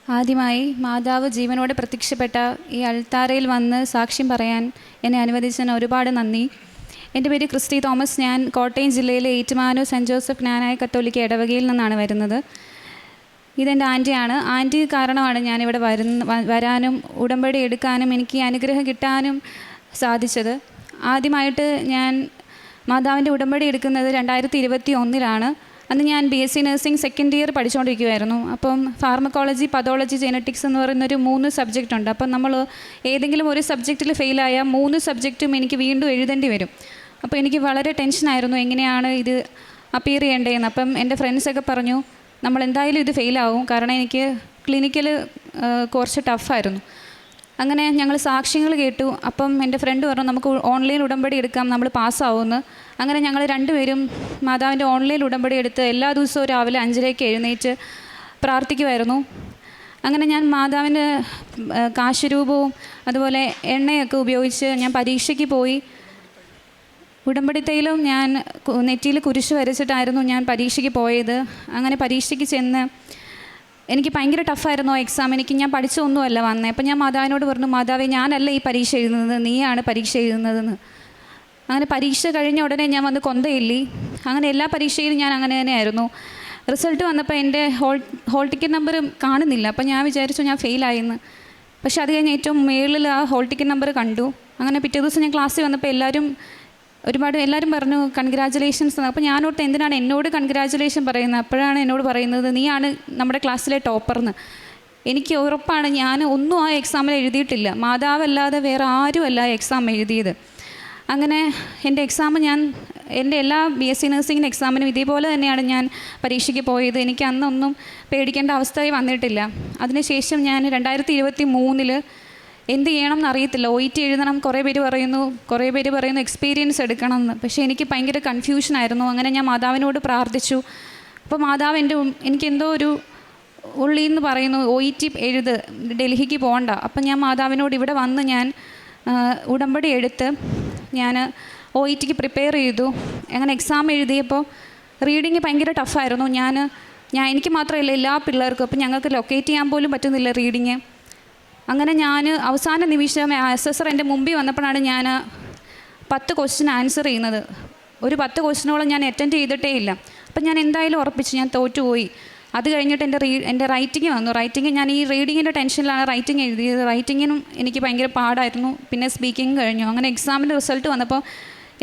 ആദ്യമായി മാതാവ് ജീവനോടെ പ്രത്യക്ഷപ്പെട്ട ഈ അൾത്താരയിൽ വന്ന് സാക്ഷ്യം പറയാൻ എന്നെ അനുവദിച്ചതിന് ഒരുപാട് നന്ദി. എൻ്റെ പേര് ക്രിസ്റ്റി തോമസ്. ഞാൻ കോട്ടയം ജില്ലയിലെ ഏറ്റുമാനൂർ സെൻറ്റ് ജോസഫ് ജ്ഞാനായ കത്തോലിക്ക ഇടവകയിൽ നിന്നാണ് വരുന്നത്. ഇതെൻ്റെ ആൻറ്റിയാണ്. ആൻറ്റി കാരണമാണ് ഞാനിവിടെ വരാനും ഉടമ്പടി എടുക്കാനും എനിക്ക് ഈ അനുഗ്രഹം കിട്ടാനും സാധിച്ചത്. ആദ്യമായിട്ട് ഞാൻ മാതാവിൻ്റെ ഉടമ്പടി എടുക്കുന്നത് 2021 അന്ന് ഞാൻ BSc നഴ്സിംഗ് സെക്കൻഡ് ഇയർ പഠിച്ചുകൊണ്ടിരിക്കുമായിരുന്നു. അപ്പം ഫാർമക്കോളജി, പതോളജി, ജെനറ്റിക്സ് എന്ന് പറയുന്നൊരു 3 സബ്ജക്റ്റ് ഉണ്ട്. അപ്പം നമ്മൾ ഏതെങ്കിലും ഒരു സബ്ജക്റ്റിൽ ഫെയിലായാൽ 3 സബ്ജക്റ്റും എനിക്ക് വീണ്ടും എഴുതേണ്ടി വരും. അപ്പോൾ എനിക്ക് വളരെ ടെൻഷനായിരുന്നു എങ്ങനെയാണ് ഇത് അപ്പിയർ ചെയ്യേണ്ടതെന്ന്. അപ്പം എൻ്റെ ഫ്രണ്ട്സൊക്കെ പറഞ്ഞു നമ്മൾ എന്തായാലും ഇത് ഫെയിലാവും, കാരണം എനിക്ക് ക്ലിനിക്കൽ കുറച്ച് ടഫായിരുന്നു. അങ്ങനെ ഞങ്ങൾ സാക്ഷ്യങ്ങൾ കേട്ടു. അപ്പം എൻ്റെ ഫ്രണ്ട് പറഞ്ഞു നമുക്ക് ഓൺലൈൻ ഉടമ്പടി എടുക്കാം, നമ്മൾ പാസ്സാവുമെന്ന്. അങ്ങനെ ഞങ്ങൾ രണ്ടുപേരും മാതാവിൻ്റെ ഓൺലൈൻ ഉടമ്പടി എടുത്ത് എല്ലാ ദിവസവും രാവിലെ 5:30 എഴുന്നേറ്റ് പ്രാർത്ഥിക്കുമായിരുന്നു. അങ്ങനെ ഞാൻ മാതാവിൻ്റെ കാശുരൂപവും അതുപോലെ എണ്ണയൊക്കെ ഉപയോഗിച്ച് ഞാൻ പരീക്ഷയ്ക്ക് പോയി. ഉടമ്പടി തൈലം ഞാൻ നെറ്റിയിൽ കുരിശ് വരച്ചിട്ടായിരുന്നു ഞാൻ പരീക്ഷയ്ക്ക് പോയത്. അങ്ങനെ പരീക്ഷയ്ക്ക് ചെന്ന് എനിക്ക് ഭയങ്കര ടഫായിരുന്നു എക്സാം. ഞാൻ പഠിച്ചൊന്നുമല്ല വന്നത്. അപ്പം ഞാൻ മാതാവിനോട് പറഞ്ഞു, മാതാവേ ഞാനല്ല ഈ പരീക്ഷ എഴുതുന്നത്, നീയാണ് പരീക്ഷ എഴുതുന്നതെന്ന്. അങ്ങനെ പരീക്ഷ കഴിഞ്ഞ ഉടനെ ഞാൻ വന്ന് കൊന്തയില്ലി. അങ്ങനെ എല്ലാ പരീക്ഷയിലും ഞാൻ അങ്ങനെ തന്നെയായിരുന്നു. റിസൾട്ട് വന്നപ്പോൾ എൻ്റെ ഹോൾ ടിക്കറ്റ് നമ്പർ കാണുന്നില്ല. അപ്പം ഞാൻ വിചാരിച്ചു ഞാൻ ഫെയിലായെന്ന്. പക്ഷെ അത് കഴിഞ്ഞ് ഏറ്റവും മുകളിൽ ആ ഹോൾ ടിക്കറ്റ് നമ്പർ കണ്ടു. അങ്ങനെ പിറ്റേ ദിവസം ഞാൻ ക്ലാസ്സിൽ വന്നപ്പോൾ എല്ലാവരും പറഞ്ഞു കൺഗ്രാജുലേഷൻസ്. അപ്പോൾ ഞാനോർത്ത് എന്തിനാണ് എന്നോട് കൺഗ്രാജുലേഷൻ പറയുന്നത്. അപ്പോഴാണ് എന്നോട് പറയുന്നത് നീയാണ് നമ്മുടെ ക്ലാസ്സിലെ ടോപ്പർന്ന്. എനിക്ക് ഉറപ്പാണ് ഞാൻ ഒന്നും ആ എക്സാമിൽ എഴുതിയിട്ടില്ല. മാതാവല്ലാതെ വേറെ ആരുമല്ല എക്സാം എഴുതിയത്. അങ്ങനെ എൻ്റെ എക്സാം എൻ്റെ എല്ലാ BSc നഴ്സിംഗിൻ്റെ എക്സാമിനും ഇതേപോലെ തന്നെയാണ് ഞാൻ പരീക്ഷയ്ക്ക് പോയത്. എനിക്ക് അന്നൊന്നും പേടിക്കേണ്ട അവസ്ഥയായി വന്നിട്ടില്ല. അതിനുശേഷം ഞാൻ 2023 എന്ത് ചെയ്യണം എന്നറിയത്തില്ല. OET എഴുതണം കുറേ പേര് പറയുന്നു എക്സ്പീരിയൻസ് എടുക്കണം എന്ന്. പക്ഷേ എനിക്ക് ഭയങ്കര കൺഫ്യൂഷനായിരുന്നു. അങ്ങനെ ഞാൻ മാതാവിനോട് പ്രാർത്ഥിച്ചു. അപ്പോൾ മാതാവ് എനിക്കെന്തോ ഒരു ഉള്ളിൽ നിന്ന് പറയുന്നു OET എഴുത്, ഡൽഹിക്ക് പോകണ്ട. അപ്പം ഞാൻ മാതാവിനോട് ഇവിടെ വന്ന് ഞാൻ ഉടമ്പടി എടുത്ത് ഞാൻ OETക്ക് പ്രിപ്പയർ ചെയ്തു. അങ്ങനെ എക്സാം എഴുതിയപ്പോൾ റീഡിങ് ഭയങ്കര ടഫായിരുന്നു. എനിക്ക് മാത്രമല്ല എല്ലാ പിള്ളേർക്കും. അപ്പം ഞങ്ങൾക്ക് ലൊക്കേറ്റ് ചെയ്യാൻ പോലും പറ്റുന്നില്ല റീഡിങ്. അങ്ങനെ ഞാൻ അവസാന നിമിഷം അസസർ എൻ്റെ മുമ്പിൽ വന്നപ്പോഴാണ് ഞാൻ 10 ക്വസ്റ്റ്യൻ ആൻസർ ചെയ്യുന്നത്. ഒരു 10 ക്വസ്റ്റ്യനോളം ഞാൻ അറ്റൻഡ് ചെയ്തിട്ടേ ഇല്ല. അപ്പം ഞാൻ എന്തായാലും ഉറപ്പിച്ചു ഞാൻ തോറ്റുപോയി. അത് കഴിഞ്ഞിട്ട് എൻ്റെ റൈറ്റിംഗ് വന്നു. ഞാൻ ഈ റീഡിങ്ങിൻ്റെ ടെൻഷനിലാണ് റൈറ്റിംഗ് എഴുതിയത്. റൈറ്റിങ്ങിനും എനിക്ക് ഭയങ്കര പാടായിരുന്നു. പിന്നെ സ്പീക്കിംഗ് കഴിഞ്ഞു. അങ്ങനെ എക്സാമിൻ്റെ റിസൾട്ട് വന്നപ്പോൾ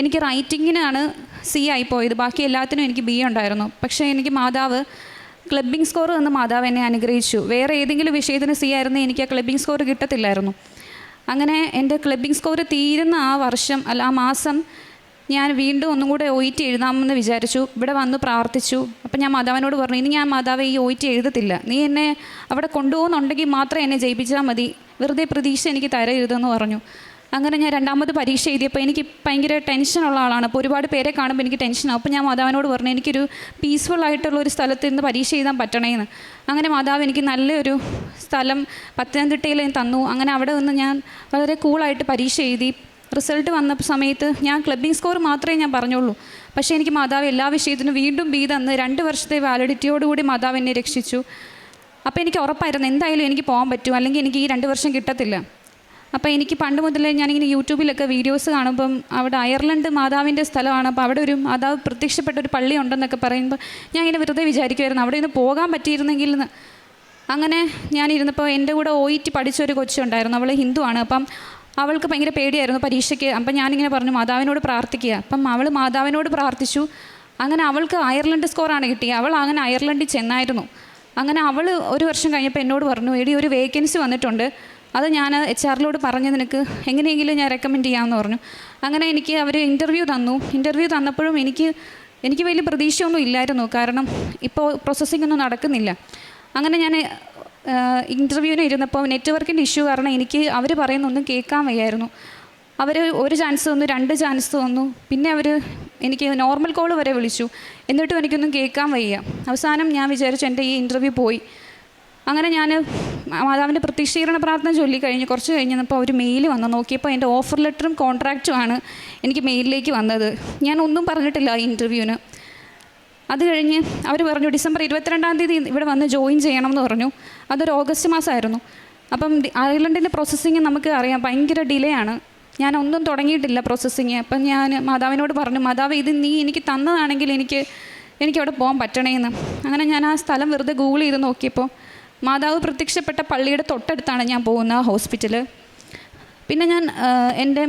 എനിക്ക് റൈറ്റിങ്ങിനാണ് C ആയിപ്പോയത്. ബാക്കി എല്ലാത്തിനും എനിക്ക് B ഉണ്ടായിരുന്നു. പക്ഷേ എനിക്ക് മാതാവ് ക്ലബ്ബിംഗ് സ്കോർ തന്ന് മാതാവ് എന്നെ അനുഗ്രഹിച്ചു. വേറെ ഏതെങ്കിലും വിഷയത്തിന് C ആയിരുന്നെങ്കിൽ എനിക്ക് ആ ക്ലബ്ബിംഗ് സ്കോർ കിട്ടത്തില്ലായിരുന്നു. അങ്ങനെ എൻ്റെ ക്ലബ്ബിംഗ് സ്കോർ തീരുന്ന ആ മാസം ഞാൻ വീണ്ടും ഒന്നും കൂടെ OET എഴുതാമെന്ന് വിചാരിച്ചു. ഇവിടെ വന്ന് പ്രാർത്ഥിച്ചു. അപ്പം ഞാൻ മാതാവിനോട് പറഞ്ഞു ഇനി ഞാൻ മാതാവ് ഈ OET എഴുതത്തില്ല, നീ എന്നെ അവിടെ കൊണ്ടുപോകുന്നുണ്ടെങ്കിൽ മാത്രമേ എന്നെ ജയിപ്പിച്ചാൽ മതി, വെറുതെ പ്രതീക്ഷ എനിക്ക് തരരുതെന്ന് പറഞ്ഞു. അങ്ങനെ ഞാൻ 2ാമത് പരീക്ഷ എഴുതിയപ്പോൾ എനിക്ക് ഭയങ്കര ടെൻഷനുള്ള ആളാണ്. അപ്പോൾ ഒരുപാട് പേരെ കാണുമ്പോൾ എനിക്ക് ടെൻഷനാണ്. അപ്പോൾ ഞാൻ മാതാവിനോട് പറഞ്ഞു എനിക്കൊരു പീസ്ഫുള്ളായിട്ടുള്ളൊരു സ്ഥലത്ത് നിന്ന് പരീക്ഷ എഴുതാൻ പറ്റണേന്ന്. അങ്ങനെ മാതാവ് എനിക്ക് നല്ലൊരു സ്ഥലം പത്തനംതിട്ടയിൽ തന്നു. അങ്ങനെ അവിടെ നിന്ന് ഞാൻ വളരെ കൂളായിട്ട് പരീക്ഷ എഴുതി. റിസൾട്ട് വന്ന സമയത്ത് ഞാൻ ക്ലബ്ബിംഗ് സ്കോർ മാത്രമേ ഞാൻ പറഞ്ഞുള്ളൂ. പക്ഷേ എനിക്ക് മാതാവ് എല്ലാ വിഷയത്തിനും വീണ്ടും B തന്ന് 2 വർഷത്തെ വാലിഡിറ്റിയോടുകൂടി മാതാവ് എന്നെ രക്ഷിച്ചു. അപ്പോൾ എനിക്ക് ഉറപ്പായിരുന്നു എന്തായാലും എനിക്ക് പോകാൻ പറ്റും, അല്ലെങ്കിൽ എനിക്ക് ഈ 2 വർഷം കിട്ടത്തില്ല. അപ്പോൾ എനിക്ക് പണ്ട് മുതലേ ഞാനിങ്ങനെ യൂട്യൂബിലൊക്കെ വീഡിയോസ് കാണുമ്പം അവിടെ അയർലൻഡ് മാതാവിൻ്റെ സ്ഥലമാണ്. അപ്പോൾ അവിടെ ഒരു മാതാവ് പ്രത്യക്ഷപ്പെട്ട ഒരു പള്ളി ഉണ്ടെന്നൊക്കെ പറയുമ്പോൾ ഞാൻ ഇങ്ങനെ വെറുതെ വിചാരിക്കുമായിരുന്നു അവിടെ നിന്ന് പോകാൻ പറ്റിയിരുന്നെങ്കിൽ എന്ന്. അങ്ങനെ ഞാനിരുന്നപ്പോൾ എൻ്റെ കൂടെ OET പഠിച്ചൊരു കൊച്ചുണ്ടായിരുന്നു. അവൾ ഹിന്ദുവാണ്. അപ്പം അവൾക്ക് ഭയങ്കര പേടിയായിരുന്നു പരീക്ഷയ്ക്ക്. അപ്പം ഞാനിങ്ങനെ പറഞ്ഞു മാതാവിനോട് പ്രാർത്ഥിക്കുക. അപ്പം അവൾ മാതാവിനോട് പ്രാർത്ഥിച്ചു. അങ്ങനെ അവൾക്ക് അയർലൻഡ് സ്കോറാണ് കിട്ടിയത്. അവൾ അങ്ങനെ അയർലൻഡിൽ ചെന്നായിരുന്നു. അങ്ങനെ അവൾ 1 വർഷം കഴിഞ്ഞപ്പോൾ എന്നോട് പറഞ്ഞു എടി ഒരു വേക്കൻസി വന്നിട്ടുണ്ട്, അത് ഞാൻ HR പറഞ്ഞ് നിനക്ക് എങ്ങനെയെങ്കിലും ഞാൻ റെക്കമെൻഡ് ചെയ്യാമെന്ന് പറഞ്ഞു. അങ്ങനെ എനിക്ക് അവർ ഇൻ്റർവ്യൂ തന്നപ്പോഴും എനിക്ക് വലിയ പ്രതീക്ഷയൊന്നും ഇല്ലായിരുന്നു. കാരണം ഇപ്പോൾ പ്രോസസ്സിംഗ് ഒന്നും നടക്കുന്നില്ല. അങ്ങനെ ഞാൻ ഇൻ്റർവ്യൂവിന് ഇരുന്നപ്പോൾ നെറ്റ്വർക്കിൻ്റെ ഇഷ്യൂ കാരണം അവർ പറയുന്നൊന്നും കേൾക്കാൻ വയ്യായിരുന്നു. അവർ 1 ചാൻസ് തന്നു, 2 ചാൻസ് തന്നു. പിന്നെ എനിക്ക് നോർമൽ കോൾ വരെ വിളിച്ചു. എന്നിട്ടും എനിക്കൊന്നും കേൾക്കാൻ വയ്യ. അവസാനം ഞാൻ വിചാരിച്ചു എൻ്റെ ഈ ഇൻ്റർവ്യൂ പോയി. അങ്ങനെ ഞാൻ മാതാവിൻ്റെ പ്രത്യക്ഷീകരണ പ്രാർത്ഥന ചൊല്ലിക്കഴിഞ്ഞ് കുറച്ച് കഴിഞ്ഞപ്പോൾ ഒരു മെയിൽ വന്നു. നോക്കിയപ്പോൾ എൻ്റെ ഓഫർ ലെറ്ററും കോൺട്രാക്റ്റുമാണ് എനിക്ക് മെയിലിലേക്ക് വന്നത്. ഞാൻ ഒന്നും പറഞ്ഞിട്ടില്ല ആ ഇൻ്റർവ്യൂവിന്. അത് കഴിഞ്ഞ് അവർ പറഞ്ഞു ഡിസംബർ 22-ാം തീയതി ഇവിടെ വന്ന് ജോയിൻ ചെയ്യണം എന്ന് പറഞ്ഞു. അതൊരു ഓഗസ്റ്റ് മാസമായിരുന്നു. അപ്പം അയർലൻഡിൻ്റെ പ്രോസസ്സിങ് നമുക്ക് അറിയാം, ഭയങ്കര ഡിലേ ആണ്. ഞാൻ ഒന്നും തുടങ്ങിയിട്ടില്ല പ്രോസസ്സിങ്. അപ്പം ഞാൻ മാതാവിനോട് പറഞ്ഞു, മാതാവ് ഇത് നീ എനിക്ക് തന്നതാണെങ്കിൽ എനിക്ക് അവിടെ പോകാൻ പറ്റണേന്ന്. അങ്ങനെ ഞാൻ ആ സ്ഥലം വെറുതെ ഗൂഗിൾ ചെയ്ത് നോക്കിയപ്പോൾ മാതാവ് പ്രത്യക്ഷപ്പെട്ട പള്ളിയുടെ തൊട്ടടുത്താണ് ഞാൻ പോകുന്ന ഹോസ്പിറ്റൽ. പിന്നെ ഞാൻ എൻ്റെ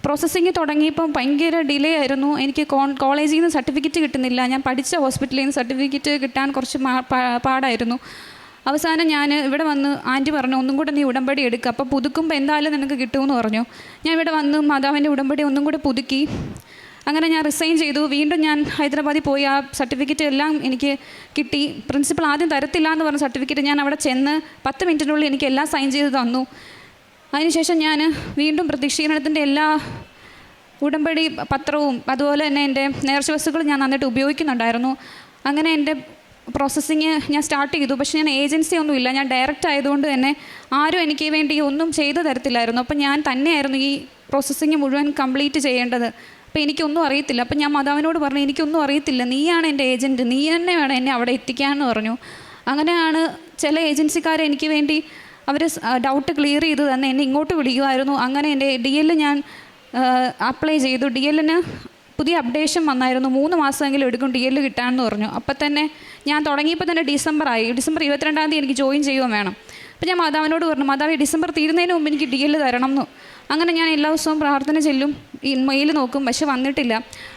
പ്രോസസ്സിങ് തുടങ്ങിയപ്പോൾ ഭയങ്കര ഡിലേ ആയിരുന്നു. എനിക്ക് കോളേജിൽ നിന്ന് സർട്ടിഫിക്കറ്റ് കിട്ടുന്നില്ല. ഞാൻ പഠിച്ച ഹോസ്പിറ്റലിൽ നിന്ന് സർട്ടിഫിക്കറ്റ് കിട്ടാൻ കുറച്ച് പാടായിരുന്നു. അവസാനം ഞാൻ ഇവിടെ വന്ന് ആൻറ്റി പറഞ്ഞു ഒന്നും കൂടെ നീ ഉടമ്പടി എടുക്കുക, അപ്പോൾ പുതുക്കുമ്പോൾ എന്തായാലും നിനക്ക് കിട്ടുമെന്ന് പറഞ്ഞു. ഞാൻ ഇവിടെ വന്ന് മാതാവിൻ്റെ ഉടമ്പടി ഒന്നും കൂടെ പുതുക്കി. അങ്ങനെ ഞാൻ റിസൈൻ ചെയ്തു. വീണ്ടും ഞാൻ ഹൈദരാബാദിൽ പോയി ആ സർട്ടിഫിക്കറ്റ് എല്ലാം എനിക്ക് കിട്ടി. പ്രിൻസിപ്പൾ ആദ്യം തരത്തില്ല എന്ന് പറഞ്ഞ സർട്ടിഫിക്കറ്റ് ഞാൻ അവിടെ ചെന്ന് 10 മിനിറ്റിനുള്ളിൽ എനിക്ക് എല്ലാം സൈൻ ചെയ്ത് തന്നു. അതിനുശേഷം ഞാൻ വീണ്ടും പ്രതീക്ഷീകരണത്തിൻ്റെ എല്ലാ ഉടമ്പടി പത്രവും അതുപോലെ തന്നെ എൻ്റെ നേർച്ച വസ്തുക്കൾ ഞാൻ നന്നായിട്ട് ഉപയോഗിക്കുന്നുണ്ടായിരുന്നു. അങ്ങനെ എൻ്റെ പ്രോസസ്സിങ് ഞാൻ സ്റ്റാർട്ട് ചെയ്തു. പക്ഷേ ഞാൻ ഏജൻസി ഒന്നുമില്ല, ഞാൻ ഡയറക്റ്റ് ആയതുകൊണ്ട് തന്നെ ആരും എനിക്ക് വേണ്ടി ഒന്നും ചെയ്തു തരത്തില്ലായിരുന്നു. അപ്പം ഞാൻ തന്നെയായിരുന്നു ഈ പ്രോസസ്സിങ് മുഴുവൻ കംപ്ലീറ്റ് ചെയ്യേണ്ടത്. അപ്പോൾ എനിക്കൊന്നും അറിയത്തില്ല. അപ്പം ഞാൻ മാതാവിനോട് പറഞ്ഞു എനിക്കൊന്നും അറിയത്തില്ല, നീയാണ് എൻ്റെ ഏജൻറ്റ്, നീ തന്നെ വേണം എന്നെ അവിടെ എത്തിക്കാമെന്ന് പറഞ്ഞു. അങ്ങനെയാണ് ചില ഏജൻസിക്കാർ എനിക്ക് വേണ്ടി അവർ ഡൗട്ട് ക്ലിയർ ചെയ്ത് തന്നെ എന്നെ ഇങ്ങോട്ട് വിളിക്കുമായിരുന്നു. അങ്ങനെ എൻ്റെ DL ഞാൻ അപ്ലൈ ചെയ്തു. DLന് പുതിയ അപ്ഡേഷൻ വന്നായിരുന്നു. 3 മാസമെങ്കിലും എടുക്കും DL കിട്ടാമെന്ന് പറഞ്ഞു. അപ്പം തന്നെ ഞാൻ തുടങ്ങിയപ്പോൾ തന്നെ ഡിസംബർ 22-ാം തീയതി എനിക്ക് ജോയിൻ ചെയ്യുകയും വേണം. അപ്പോൾ ഞാൻ മാതാവിനോട് പറഞ്ഞു, മാതാവ് ഡിസംബർ തീരുന്നതിന് മുമ്പ് എനിക്ക് DL തരണം എന്ന്. അങ്ങനെ ഞാൻ എല്ലാ ദിവസവും പ്രാർത്ഥന ചെല്ലും, മെയിൽ നോക്കും, പക്ഷെ വന്നിട്ടില്ല.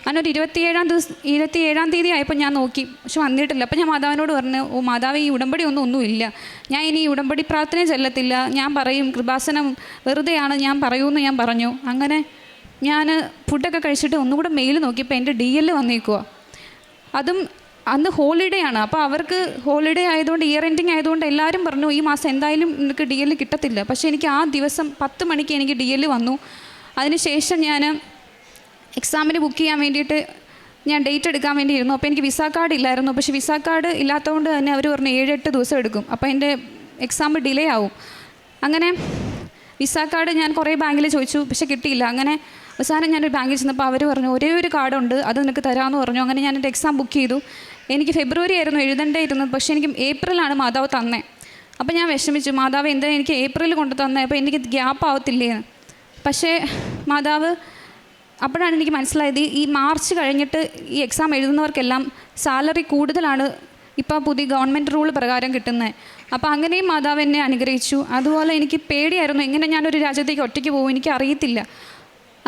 അങ്ങനെ ഒരു 27-ാം തീയതി ആയപ്പോൾ ഞാൻ നോക്കി, പക്ഷെ വന്നിട്ടില്ല. അപ്പോൾ ഞാൻ മാതാവിനോട് പറഞ്ഞു, ഓ മാതാവ് ഈ ഉടമ്പടി ഒന്നുമില്ല, ഞാൻ ഇനി ഉടമ്പടി പ്രാർത്ഥന ചെല്ലത്തില്ല, ഞാൻ പറയും കൃപാസനം വെറുതെയാണ് ഞാൻ പറയൂന്ന് ഞാൻ പറഞ്ഞു. അങ്ങനെ ഞാൻ ഫുഡൊക്കെ കഴിച്ചിട്ട് ഒന്നുകൂടെ മെയിൽ നോക്കിയപ്പോൾ എൻ്റെ DL വന്നേക്കുക. അതും അന്ന് ഹോളിഡേ ആണ്. അപ്പോൾ അവർക്ക് ഹോളിഡേ ആയതുകൊണ്ട് ഇയർ എൻഡിങ് ആയതുകൊണ്ട് എല്ലാവരും പറഞ്ഞു ഈ മാസം എന്തായാലും നിനക്ക് DL കിട്ടത്തില്ല. പക്ഷേ എനിക്ക് ആ ദിവസം 10 മണിക്ക് എനിക്ക് DL വന്നു. അതിനുശേഷം ഞാൻ എക്സാമിന് ബുക്ക് ചെയ്യാൻ വേണ്ടിയിട്ട് ഞാൻ ഡേറ്റ് എടുക്കാൻ വേണ്ടിയിരുന്നു. അപ്പോൾ എനിക്ക് വിസ കാർഡ് ഇല്ലായിരുന്നു. പക്ഷേ വിസ കാർഡ് ഇല്ലാത്തതുകൊണ്ട് തന്നെ അവർ പറഞ്ഞു 7-8 ദിവസം എടുക്കും, അപ്പോൾ എൻ്റെ എക്സാം ഡിലേ ആവും. അങ്ങനെ വിസ കാർഡ് ഞാൻ കുറേ ബാങ്കിൽ ചോദിച്ചു, പക്ഷേ കിട്ടിയില്ല. അങ്ങനെ അവസാനം ഞാനൊരു ബാങ്കിൽ ചെന്നപ്പോൾ അവർ പറഞ്ഞു ഒരേ ഒരു കാർഡുണ്ട്, അത് നിനക്ക് തരാമെന്ന് പറഞ്ഞു. അങ്ങനെ ഞാൻ എൻ്റെ എക്സാം ബുക്ക് ചെയ്തു. എനിക്ക് ഫെബ്രുവരി ആയിരുന്നു എഴുതേണ്ടിയിരുന്നത്, പക്ഷേ എനിക്ക് ഏപ്രിലാണ് മാതാവ് തന്നെ. അപ്പോൾ ഞാൻ വിഷമിച്ചു, മാതാവ് എന്താ എനിക്ക് ഏപ്രിൽ കൊണ്ട് തന്നെ, അപ്പോൾ എനിക്ക് ഗ്യാപ്പ് ആവത്തില്ലേന്ന്. പക്ഷേ മാതാവ് അപ്പോഴാണ് എനിക്ക് മനസ്സിലായത് ഈ മാർച്ച് കഴിഞ്ഞിട്ട് ഈ എക്സാം എഴുതുന്നവർക്കെല്ലാം സാലറി കൂടുതലാണ് ഇപ്പോൾ പുതിയ ഗവൺമെൻറ് റൂൾ പ്രകാരം കിട്ടുന്നത്. അപ്പോൾ അങ്ങനെയും മാതാവ് എന്നെ അനുഗ്രഹിച്ചു. അതുപോലെ എനിക്ക് പേടിയായിരുന്നു, എങ്ങനെ ഞാനൊരു രാജ്യത്തേക്ക് ഒറ്റയ്ക്ക് പോകും, എനിക്ക് അറിയത്തില്ല.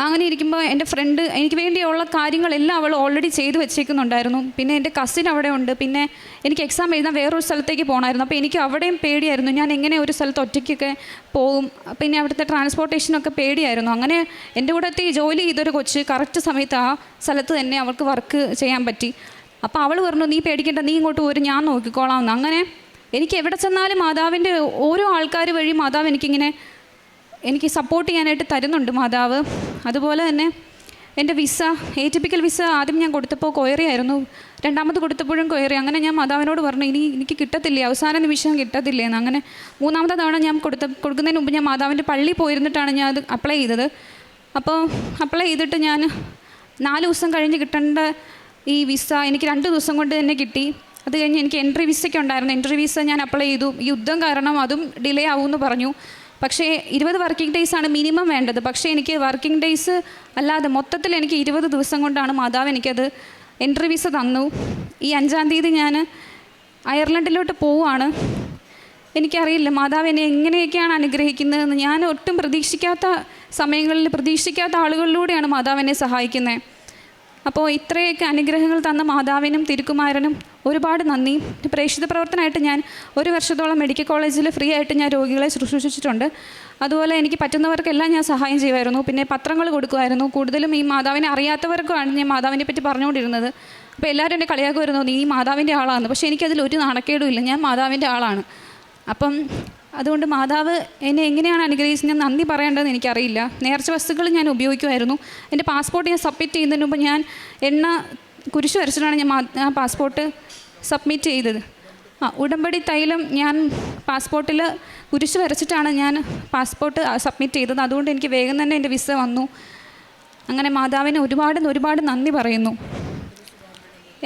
അങ്ങനെ ഇരിക്കുമ്പോൾ എൻ്റെ ഫ്രണ്ട് എനിക്ക് വേണ്ടിയുള്ള കാര്യങ്ങളെല്ലാം അവൾ ഓൾറെഡി ചെയ്തു വെച്ചേക്കുന്നുണ്ടായിരുന്നു. പിന്നെ എൻ്റെ കസിൻ അവിടെ ഉണ്ട്. പിന്നെ എനിക്ക് എക്സാം എഴുതാൻ വേറൊരു സ്ഥലത്തേക്ക് പോകണമായിരുന്നു. അപ്പോൾ എനിക്ക് അവിടെയും പേടിയായിരുന്നു, ഞാൻ എങ്ങനെ ഒരു സ്ഥലത്ത് ഒറ്റയ്ക്കൊക്കെ പോകും. പിന്നെ അവിടുത്തെ ട്രാൻസ്പോർട്ടേഷനൊക്കെ പേടിയായിരുന്നു. അങ്ങനെ എൻ്റെ കൂടത്തെ ജോലി ചെയ്തൊരു കൊച്ച് കറക്റ്റ് സമയത്ത് ആ സ്ഥലത്ത് തന്നെ അവൾക്ക് വർക്ക് ചെയ്യാൻ പറ്റി. അപ്പോൾ അവൾ പറഞ്ഞു നീ പേടിക്കേണ്ട, നീ ഇങ്ങോട്ട് പോരും, ഞാൻ നോക്കിക്കോളാമെന്ന്. അങ്ങനെ എനിക്ക് എവിടെ ചെന്നാലും മാതാവിൻ്റെ ഓരോ ആൾക്കാർ വഴി മാതാവ് എനിക്ക് സപ്പോർട്ട് ചെയ്യാനായിട്ട് തരുന്നുണ്ട് മാതാവ്. അതുപോലെ തന്നെ എൻ്റെ വിസ ATPL വിസ ആദ്യം ഞാൻ കൊടുത്തപ്പോൾ കൊയറിയായിരുന്നു, രണ്ടാമത് കൊടുത്തപ്പോഴും കൊയറി. അങ്ങനെ ഞാൻ മാതാവിനോട് പറഞ്ഞു ഇനി എനിക്ക് കിട്ടത്തില്ലേ, അവസാന നിമിഷം കിട്ടത്തില്ലേന്ന്. അങ്ങനെ 3ാമത്തെ തവണ ഞാൻ കൊടുക്കുന്നതിന് മുമ്പ് ഞാൻ മാതാവിൻ്റെ പള്ളിയിൽ പോയിരുന്നിട്ടാണ് ഞാൻ അത് അപ്ലൈ ചെയ്തത്. അപ്പോൾ അപ്ലൈ ചെയ്തിട്ട് ഞാൻ 4 ദിവസം കഴിഞ്ഞ് കിട്ടേണ്ട ഈ വിസ എനിക്ക് 2 ദിവസം കൊണ്ട് തന്നെ കിട്ടി. അത് കഴിഞ്ഞ് എനിക്ക് എൻട്രി വിസയ്ക്ക് ഉണ്ടായിരുന്നു. എൻട്രി വിസ ഞാൻ അപ്ലൈ ചെയ്തു. യുദ്ധം കാരണം അതും ഡിലേ ആവുമെന്ന് പറഞ്ഞു. പക്ഷേ 20 വർക്കിംഗ് ഡേയ്സാണ് മിനിമം വേണ്ടത്. പക്ഷേ എനിക്ക് വർക്കിംഗ് ഡേയ്സ് അല്ലാതെ മൊത്തത്തിൽ എനിക്ക് 20 ദിവസം കൊണ്ടാണ് മാതാവ് എനിക്കത് എൻട്രി വിസ തന്നു. ഈ 5-ാം തീയതി ഞാൻ അയർലൻഡിലോട്ട് പോവുകയാണ്. എനിക്കറിയില്ല മാതാവ് എന്നെ എങ്ങനെയൊക്കെയാണ് അനുഗ്രഹിക്കുന്നതെന്ന്. ഞാൻ ഒട്ടും പ്രതീക്ഷിക്കാത്ത സമയങ്ങളിൽ പ്രതീക്ഷിക്കാത്ത ആളുകളിലൂടെയാണ് മാതാവ് എന്നെ സഹായിക്കുന്നത്. അപ്പോൾ ഇത്രയൊക്കെ അനുഗ്രഹങ്ങൾ തന്ന മാതാവിനും തിരുക്കുമാരനും ഒരുപാട് നന്ദി. പ്രേക്ഷിത പ്രവർത്തനമായിട്ട് ഞാൻ 1 വർഷത്തോളം മെഡിക്കൽ കോളേജിൽ ഫ്രീ ആയിട്ട് ഞാൻ രോഗികളെ ശുശ്രൂഷിച്ചിട്ടുണ്ട്. അതുപോലെ എനിക്ക് പറ്റുന്നവർക്കെല്ലാം ഞാൻ സഹായം ചെയ്യുമായിരുന്നു. പിന്നെ പത്രങ്ങൾ കൊടുക്കുമായിരുന്നു. കൂടുതലും ഈ മാതാവിനെ അറിയാത്തവർക്കാണ് ഞാൻ മാതാവിനെ പറ്റി പറഞ്ഞുകൊണ്ടിരുന്നത്. അപ്പോൾ എല്ലാവരും എന്നെ കളിയാക്കുമായിരുന്നു നീ മാതാവിൻ്റെ ആളാണ്. പക്ഷേ എനിക്കതിൽ ഒരു നാണക്കേടും ഇല്ല, ഞാൻ മാതാവിൻ്റെ ആളാണ്. അപ്പം അതുകൊണ്ട് മാതാവ് എന്നെ എങ്ങനെയാണ് അനുഗ്രഹിച്ചത് ഞാൻ നന്ദി പറയേണ്ടതെന്ന് എനിക്കറിയില്ല. നേർച്ച വസ്തുക്കൾ ഞാൻ ഉപയോഗിക്കുമായിരുന്നു. എൻ്റെ പാസ്പോർട്ട് ഞാൻ സബ്മിറ്റ് ചെയ്യുന്നതിന് മുമ്പ് ഞാൻ കുരിശ് വരച്ചിട്ടാണ് ഞാൻ പാസ്പോർട്ട് സബ്മിറ്റ് ചെയ്തത്. ഉടമ്പടി തൈലം ഞാൻ പാസ്പോർട്ടിൽ കുരിശ് വരച്ചിട്ടാണ് ഞാൻ പാസ്പോർട്ട് സബ്മിറ്റ് ചെയ്തത്. അതുകൊണ്ട് എനിക്ക് വേഗം തന്നെ എൻ്റെ വിസ വന്നു. അങ്ങനെ മാതാവിന് ഒരുപാട് നന്ദി പറയുന്നു.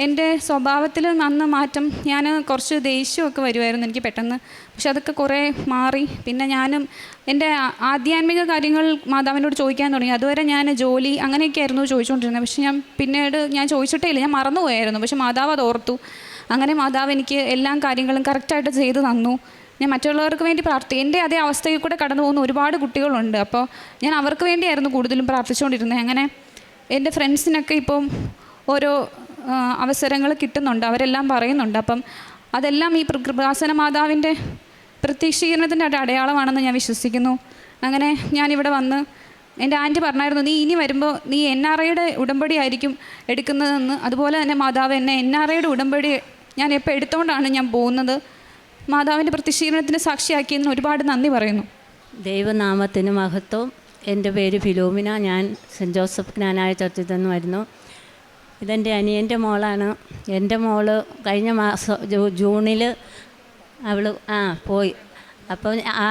എൻ്റെ സ്വഭാവത്തിൽ അന്ന് മാറ്റം, ഞാൻ കുറച്ച് ദേഷ്യമൊക്കെ വരുമായിരുന്നു എനിക്ക് പെട്ടെന്ന്. പക്ഷെ അതൊക്കെ കുറേ മാറി. പിന്നെ ഞാനും എൻ്റെ ആധ്യാത്മിക കാര്യങ്ങൾ മാതാവിനോട് ചോദിക്കാൻ തുടങ്ങി. അതുവരെ ഞാൻ ജോലി അങ്ങനെയൊക്കെ ആയിരുന്നു ചോദിച്ചുകൊണ്ടിരുന്നത്. പക്ഷെ പിന്നീട് ഞാൻ ചോദിച്ചിട്ടേ ഇല്ല, ഞാൻ മറന്നുപോയായിരുന്നു. പക്ഷെ മാതാവ് അത് ഓർത്തു. അങ്ങനെ മാതാവ് എനിക്ക് എല്ലാ കാര്യങ്ങളും കറക്റ്റായിട്ട് ചെയ്ത് തന്നു. ഞാൻ മറ്റുള്ളവർക്ക് വേണ്ടി എൻ്റെ അതേ അവസ്ഥയിൽ കൂടെ കടന്നു പോകുന്ന ഒരുപാട് കുട്ടികളുണ്ട്. അപ്പോൾ ഞാൻ അവർക്ക് വേണ്ടിയായിരുന്നു കൂടുതലും പ്രാർത്ഥിച്ചുകൊണ്ടിരുന്നത്. അങ്ങനെ എൻ്റെ ഫ്രണ്ട്സിനൊക്കെ ഇപ്പം ഓരോ അവസരങ്ങൾ കിട്ടുന്നുണ്ട്, അവരെല്ലാം പറയുന്നുണ്ട്. അപ്പം അതെല്ലാം ഈ കൃപാസന മാതാവിൻ്റെ പ്രത്യക്ഷീകരണത്തിൻ്റെ അടയാളമാണെന്ന് ഞാൻ വിശ്വസിക്കുന്നു. അങ്ങനെ ഞാനിവിടെ വന്ന് എൻ്റെ ആൻറ്റി പറഞ്ഞായിരുന്നു, നീ ഇനി വരുമ്പോൾ നീ NRIയുടെ ഉടമ്പടി ആയിരിക്കും എടുക്കുന്നതെന്ന്. അതുപോലെ തന്നെ മാതാവ് എന്നെ NRIയുടെ ഉടമ്പടി ഞാൻ എപ്പോൾ എടുത്തുകൊണ്ടാണ് ഞാൻ പോകുന്നത്. മാതാവിൻ്റെ പ്രത്യക്ഷീകരണത്തിന് സാക്ഷിയാക്കിയതിന് ഒരുപാട് നന്ദി പറയുന്നു. ദൈവനാമത്തിന് മഹത്വം. എൻ്റെ പേര് ഫിലോമിന. ഞാൻ സെൻറ്റ് ജോസഫ് ജ്ഞാനായ ചർച്ചിൽ നിന്ന് വരുന്നു. ഇതെൻ്റെ അനിയൻ്റെ മോളാണ്. എൻ്റെ മോള് കഴിഞ്ഞ മാസം ജൂണിൽ അവൾ പോയി. അപ്പോൾ ആ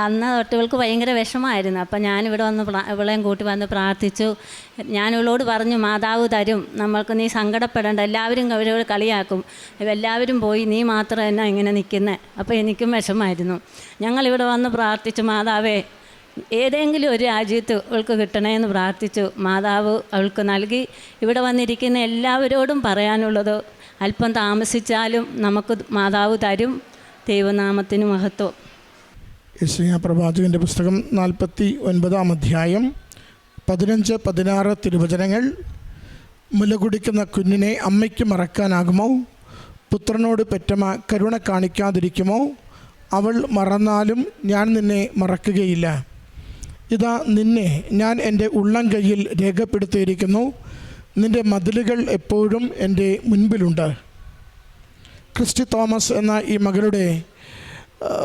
അന്ന് തൊട്ടുകൾക്ക് ഭയങ്കര വിഷമമായിരുന്നു. അപ്പം ഞാനിവിടെ വന്ന് ഇവളെയും കൂട്ടി വന്ന് പ്രാർത്ഥിച്ചു. ഞാൻ ഇവളോട് പറഞ്ഞു, മാതാവ് തരും, നമ്മൾക്ക് നീ സങ്കടപ്പെടേണ്ട. എല്ലാവരും അവരോട് കളിയാക്കും, എല്ലാവരും പോയി, നീ മാത്രം എന്നാ ഇങ്ങനെ നിൽക്കുന്നത്. അപ്പോൾ എനിക്കും വിഷമമായിരുന്നു. ഞങ്ങളിവിടെ വന്ന് പ്രാർത്ഥിച്ചു, മാതാവേ ഏതെങ്കിലും ഒരു രാജ്യത്ത് അവൾക്ക് കിട്ടണമെന്ന് പ്രാർത്ഥിച്ചു. മാതാവ് അവൾക്ക് നൽകി. ഇവിടെ വന്നിരിക്കുന്ന എല്ലാവരോടും പറയാനുള്ളത്, അല്പം താമസിച്ചാലും നമുക്ക് മാതാവ് തരും. ദൈവനാമത്തിന് മഹത്വം. യെശയ്യാ പ്രവാചകൻ്റെ പുസ്തകം 49 അധ്യായം 15-16 തിരുവചനങ്ങൾ. മുല കുടിക്കുന്ന കുഞ്ഞിനെ അമ്മയ്ക്ക് മറക്കാനാകുമോ? പുത്രനോട് പെറ്റമ്മ കരുണ കാണിക്കാതിരിക്കുമോ? അവൾ മറന്നാലും ഞാൻ നിന്നെ മറക്കുകയില്ല. ഇതാ നിന്നെ ഞാൻ എൻ്റെ ഉള്ളം കയ്യിൽ രേഖപ്പെടുത്തിയിരിക്കുന്നു. നിൻ്റെ മതിലുകൾ എപ്പോഴും എൻ്റെ മുൻപിലുണ്ട്. ക്രിസ്റ്റി തോമസ് എന്ന ഈ മകളുടെ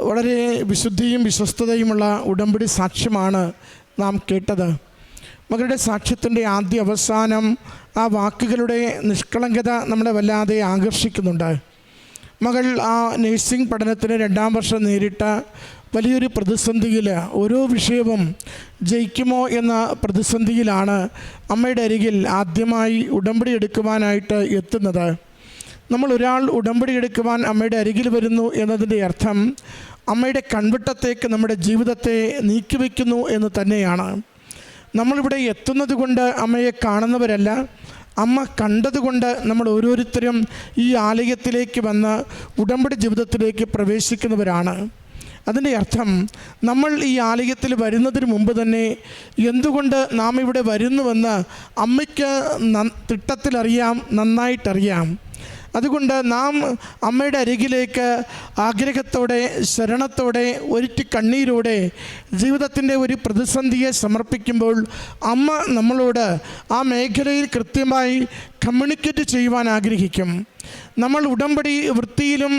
വളരെ വിശുദ്ധിയും വിശ്വസ്തതയുമുള്ള ഉടമ്പടി സാക്ഷ്യമാണ് നാം കേട്ടത്. മകളുടെ സാക്ഷ്യത്തിൻ്റെ ആദ്യ അവസാനം ആ വാക്കുകളുടെ നിഷ്കളങ്കത നമ്മളെ വല്ലാതെ ആകർഷിക്കുന്നുണ്ട്. മകൾ ആ നഴ്സിംഗ് പഠനത്തിന് 2ാം വർഷം നേരിട്ട വലിയൊരു പ്രതിസന്ധിയിൽ, ഓരോ വിഷയവും ജയിക്കുമോ എന്ന പ്രതിസന്ധിയിലാണ് അമ്മയുടെ അരികിൽ ആദ്യമായി ഉടമ്പടി എടുക്കുവാനായിട്ട് എത്തുന്നത്. നമ്മൾ ഒരാൾ ഉടമ്പടി എടുക്കുവാൻ അമ്മയുടെ അരികിൽ വരുന്നു എന്നതിൻ്റെ അർത്ഥം അമ്മയുടെ കൺവെട്ടത്തേക്ക് നമ്മുടെ ജീവിതത്തെ നീക്കിവെക്കുന്നു എന്ന് തന്നെയാണ്. നമ്മളിവിടെ എത്തുന്നത് കൊണ്ട് അമ്മയെ കാണുന്നവരല്ല, അമ്മ കണ്ടതുകൊണ്ട് നമ്മൾ ഓരോരുത്തരും ഈ ആലയത്തിലേക്ക് വന്ന് ഉടമ്പടി ജീവിതത്തിലേക്ക് പ്രവേശിക്കുന്നവരാണ്. അതിൻ്റെ അർത്ഥം നമ്മൾ ഈ ആലയത്തിൽ വരുന്നതിന് മുമ്പ് തന്നെ എന്തുകൊണ്ട് നാം ഇവിടെ വരുന്നുവെന്ന് അമ്മയ്ക്ക് തിട്ടത്തിലറിയാം, നന്നായിട്ടറിയാം. അതുകൊണ്ട് നാം അമ്മയുടെ അരികിലേക്ക് ആഗ്രഹത്തോടെ, ശരണത്തോടെ, ഒരിറ്റി കണ്ണീരോടെ ജീവിതത്തിൻ്റെ ഒരു പ്രതിസന്ധിയെ സമർപ്പിക്കുമ്പോൾ അമ്മ നമ്മളോട് ആ മേഖലയിൽ കൃത്യമായി കമ്മ്യൂണിക്കേറ്റ് ചെയ്യുവാൻ ആഗ്രഹിക്കും. നമ്മൾ ഉടമ്പടി വൃത്തിയിലും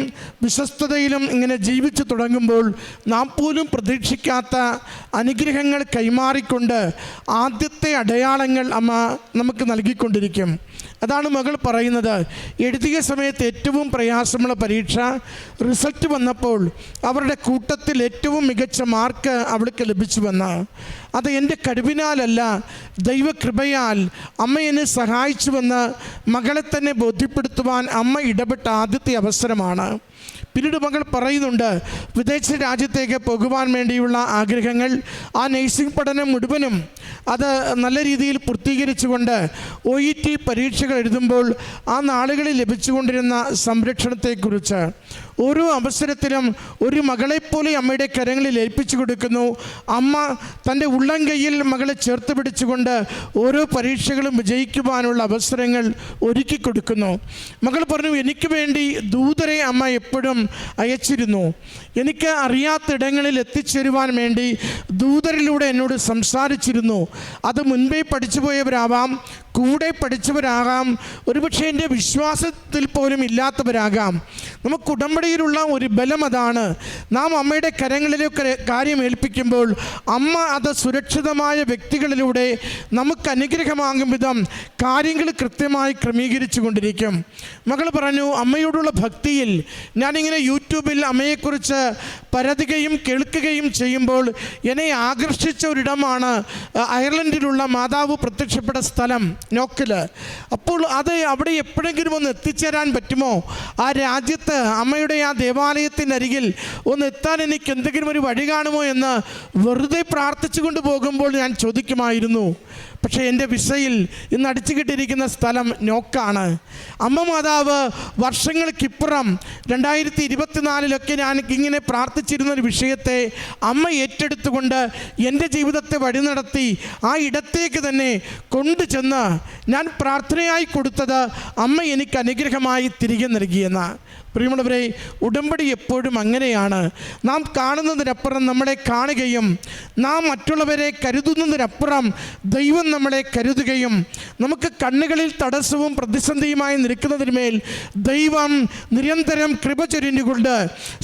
വിശ്വസ്തതയിലും ഇങ്ങനെ ജീവിച്ചു തുടങ്ങുമ്പോൾ നാം പോലും പ്രതീക്ഷിക്കാത്ത അനുഗ്രഹങ്ങൾ കൈമാറിക്കൊണ്ട് ആദ്യത്തെ അടയാളങ്ങൾ അമ്മ നമുക്ക് നൽകിക്കൊണ്ടിരിക്കും. അതാണ് മകൾ പറയുന്നത്. എഴുതിയ സമയത്ത് ഏറ്റവും പ്രയാസമുള്ള പരീക്ഷ റിസൾട്ട് വന്നപ്പോൾ അവരുടെ കൂട്ടത്തിൽ ഏറ്റവും മികച്ച മാർക്ക് അവൾക്ക് ലഭിച്ചുവെന്ന്. അത് എൻ്റെ കഴിവിനാലല്ല, ദൈവകൃപയാൽ അമ്മ എന്നെ സഹായിച്ചുവെന്ന് മകളെ തന്നെ ബോധ്യപ്പെടുത്തുവാൻ അമ്മ ഇടപെട്ട ആദ്യത്തെ അവസരമാണ്. പിന്നീട് മകൾ പറയുന്നുണ്ട്, വിദേശ രാജ്യത്തേക്ക് പോകുവാൻ വേണ്ടിയുള്ള ആഗ്രഹങ്ങൾ, ആ നഴ്സിംഗ് പഠനം മുഴുവനും അത് നല്ല രീതിയിൽ പൂർത്തീകരിച്ചുകൊണ്ട് OET പരീക്ഷകൾ എഴുതുമ്പോൾ ആ നാളുകളിൽ ലഭിച്ചുകൊണ്ടിരുന്ന സംരക്ഷണത്തെക്കുറിച്ച്, ഓരോ അവസരത്തിലും ഒരു മകളെപ്പോലെ അമ്മയുടെ കരങ്ങളിൽ ഏൽപ്പിച്ചു കൊടുക്കുന്നു. അമ്മ തൻ്റെ ഉള്ളം കയ്യിൽ മകളെ ചേർത്ത് പിടിച്ചുകൊണ്ട് ഓരോ പരീക്ഷകളും വിജയിക്കുവാനുള്ള അവസരങ്ങൾ ഒരുക്കി കൊടുക്കുന്നു. മകൾ പറഞ്ഞു, എനിക്ക് വേണ്ടി ദൂതരെ അമ്മ എപ്പോഴും അയച്ചിരുന്നു. എനിക്ക് അറിയാത്തിടങ്ങളിൽ എത്തിച്ചേരുവാൻ വേണ്ടി ദൂതരിലൂടെ എന്നോട് സംസാരിച്ചിരുന്നു. അത് മുൻപേ പഠിച്ചു പോയവരാവാം, കൂടെ പഠിച്ചവരാകാം, ഒരുപക്ഷെ എൻ്റെ വിശ്വാസത്തിൽ പോലും ഇല്ലാത്തവരാകാം. നമുക്ക് ഉടമ്പടിയിലുള്ള ഒരു ബലം അതാണ്. നാം അമ്മയുടെ കരങ്ങളിലൊക്കെ കാര്യം ഏൽപ്പിക്കുമ്പോൾ അമ്മ അത് സുരക്ഷിതമായ വ്യക്തികളിലൂടെ നമുക്ക് അനുഗ്രഹമാകും വിധം കാര്യങ്ങൾ കൃത്യമായി ക്രമീകരിച്ചു കൊണ്ടിരിക്കും. മകൾ പറഞ്ഞു, അമ്മയോടുള്ള ഭക്തിയിൽ ഞാനിങ്ങനെ യൂട്യൂബിൽ അമ്മയെക്കുറിച്ച് പരതുകയും കേൾക്കുകയും ചെയ്യുമ്പോൾ എന്നെ ആകർഷിച്ച ഒരിടമാണ് അയർലൻഡിലുള്ള മാതാവ് പ്രത്യക്ഷപ്പെട്ട സ്ഥലം. നോക്കിൽ. അപ്പോൾ അത് അവിടെ എപ്പോഴെങ്കിലും ഒന്ന് എത്തിച്ചേരാൻ പറ്റുമോ? ആ രാജ്യത്ത് അമ്മയുടെ ആ ദേവാലയത്തിനരികിൽ ഒന്ന് എത്താൻ എനിക്ക് എന്തെങ്കിലും ഒരു വഴി കാണുമോ എന്ന് വെറുതെ പ്രാർത്ഥിച്ചു കൊണ്ട് പോകുമ്പോൾ ഞാൻ ചോദിക്കുമായിരുന്നു. പക്ഷേ എൻ്റെ വിസയിൽ ഇന്ന് അടിച്ചുകിട്ടിയിരിക്കുന്ന സ്ഥലം നോക്കാണ്. അമ്മ മാതാവ് വർഷങ്ങൾക്കിപ്പുറം 2024 ഞാൻ ഇങ്ങനെ പ്രാർത്ഥിച്ചിരുന്നൊരു വിഷയത്തെ അമ്മ ഏറ്റെടുത്തുകൊണ്ട് എൻ്റെ ജീവിതത്തെ വഴി നടത്തി ആ ഇടത്തേക്ക് തന്നെ കൊണ്ടുചെന്ന് ഞാൻ പ്രാർത്ഥനയായി കൊടുത്തത് അമ്മ എനിക്ക് അനുഗ്രഹമായി തിരികെ നൽകിയെന്ന്. പ്രിയമുള്ളവരെ, ഉടമ്പടി എപ്പോഴും അങ്ങനെയാണ്. നാം കാണുന്നതിനപ്പുറം നമ്മളെ കാണുകയും നാം മറ്റുള്ളവരെ കരുതുന്നതിനപ്പുറം ദൈവം നമ്മളെ കരുതുകയും നമുക്ക് കണ്ണുകളിൽ തടസ്സവും പ്രതിസന്ധിയുമായി നിൽക്കുന്നതിന്മേൽ ദൈവം നിരന്തരം കൃപ ചൊരിഞ്ഞുകൊണ്ട്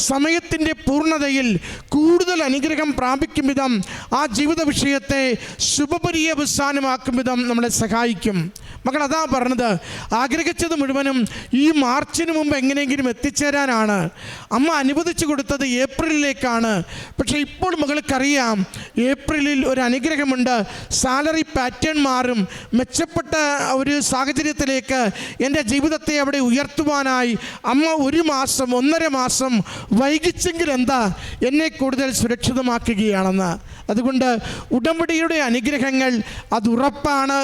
സമയത്തിൻ്റെ പൂർണ്ണതയിൽ കൂടുതൽ അനുഗ്രഹം പ്രാപിക്കും വിധം ആ ജീവിത വിഷയത്തെ ശുഭപര്യവസാനമാക്കും വിധം നമ്മളെ സഹായിക്കും. മക്കൾ, അതാ പറഞ്ഞത്, ആഗ്രഹിച്ചത് മുഴുവനും ഈ മാർച്ചിന് മുമ്പ് എങ്ങനെയെങ്കിലും എത്തിച്ചേരാനാണ്. അമ്മ അനുവദിച്ചു കൊടുത്തത് ഏപ്രിലിലേക്കാണ്. പക്ഷേ ഇപ്പോൾ മകൾക്കറിയാം ഏപ്രിലിൽ ഒരു അനുഗ്രഹമുണ്ട്. സാലറി പാറ്റേൺ മാറും. മെച്ചപ്പെട്ട ഒരു സാഹചര്യത്തിലേക്ക് എൻ്റെ ജീവിതത്തെ അവിടെ ഉയർത്തുവാനായി അമ്മ 1 മാസം 1.5 മാസം വൈകിച്ചെങ്കിൽ എന്താ, എന്നെ കൂടുതൽ സുരക്ഷിതമാക്കുകയാണെന്ന്. അതുകൊണ്ട് ഉടമ്പടിയുടെ അനുഗ്രഹങ്ങൾ അത് ഉറപ്പാണ്.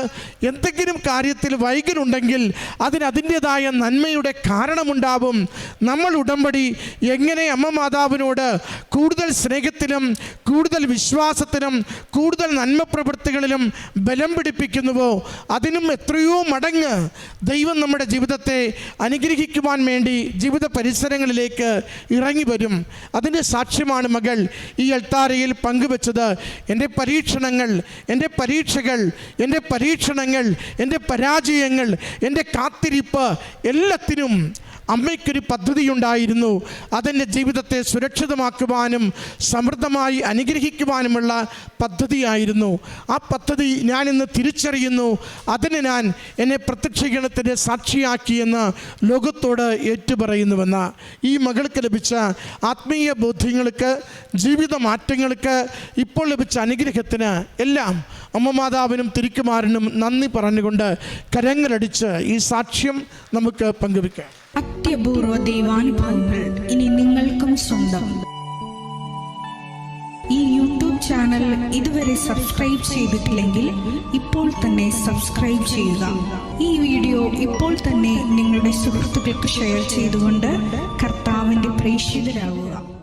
എന്തെങ്കിലും കാര്യത്തിൽ വൈകലുണ്ടെങ്കിൽ അതിൻ്റെതായ നന്മയുടെ കാരണമുണ്ടാവും. നമ്മൾ ഉടമ്പടി എങ്ങനെ അമ്മ മാതാവിനോട് കൂടുതൽ സ്നേഹത്തിലും കൂടുതൽ വിശ്വാസത്തിലും കൂടുതൽ നന്മ പ്രവൃത്തികളിലും ബലം പിടിപ്പിക്കുന്നുവോ അതിനും എത്രയോ മടങ്ങ് ദൈവം നമ്മുടെ ജീവിതത്തെ അനുഗ്രഹിക്കുവാൻ വേണ്ടി ജീവിത പരിസരങ്ങളിലേക്ക് ഇറങ്ങി വരും. അതിൻ്റെ സാക്ഷ്യമാണ് മകൾ ഈ അൾത്താരയിൽ പങ്കുവെച്ചത്. എൻ്റെ പരീക്ഷണങ്ങൾ, എൻ്റെ പരീക്ഷകൾ, എൻ്റെ പരീക്ഷണങ്ങൾ, എൻ്റെ പരാജയങ്ങൾ, എൻ്റെ കാത്തിരിപ്പ്, എല്ലാത്തിനും അമ്മയ്ക്കൊരു പദ്ധതിയുണ്ടായിരുന്നു. അതെൻ്റെ ജീവിതത്തെ സുരക്ഷിതമാക്കുവാനും സമൃദ്ധമായി അനുഗ്രഹിക്കുവാനുമുള്ള പദ്ധതിയായിരുന്നു. ആ പദ്ധതി ഞാനിന്ന് തിരിച്ചറിയുന്നു. അതിന് ഞാൻ എന്നെ പ്രത്യക്ഷീകരണത്തിൻ്റെ സാക്ഷിയാക്കിയെന്ന് ലോകത്തോട് ഏറ്റുപറയുന്നുവെന്ന്. ഈ മകൾക്ക് ലഭിച്ച ആത്മീയ ബോധ്യങ്ങൾക്ക്, ജീവിത മാറ്റങ്ങൾക്ക്, ഇപ്പോൾ ലഭിച്ച അനുഗ്രഹത്തിന് എല്ലാം അമ്മ മാതാവിനും തിരുക്കുമാരനും നന്ദി പറഞ്ഞുകൊണ്ട് കരങ്ങളടിച്ച് ഈ സാക്ഷ്യം നമുക്ക് പങ്കുവെക്കാം. അത്യപൂർവ ദൈവാനുഭവങ്ങൾ ഇനി നിങ്ങൾക്കും സ്വന്തം. ഈ യൂട്യൂബ് ചാനൽ ഇതുവരെ സബ്സ്ക്രൈബ് ചെയ്തിട്ടില്ലെങ്കിൽ ഇപ്പോൾ തന്നെ സബ്സ്ക്രൈബ് ചെയ്യുക. ഈ വീഡിയോ ഇപ്പോൾ തന്നെ നിങ്ങളുടെ സുഹൃത്തുക്കൾക്ക് ഷെയർ ചെയ്തുകൊണ്ട് കർത്താവിൻ്റെ പ്രേക്ഷിതരാകുക.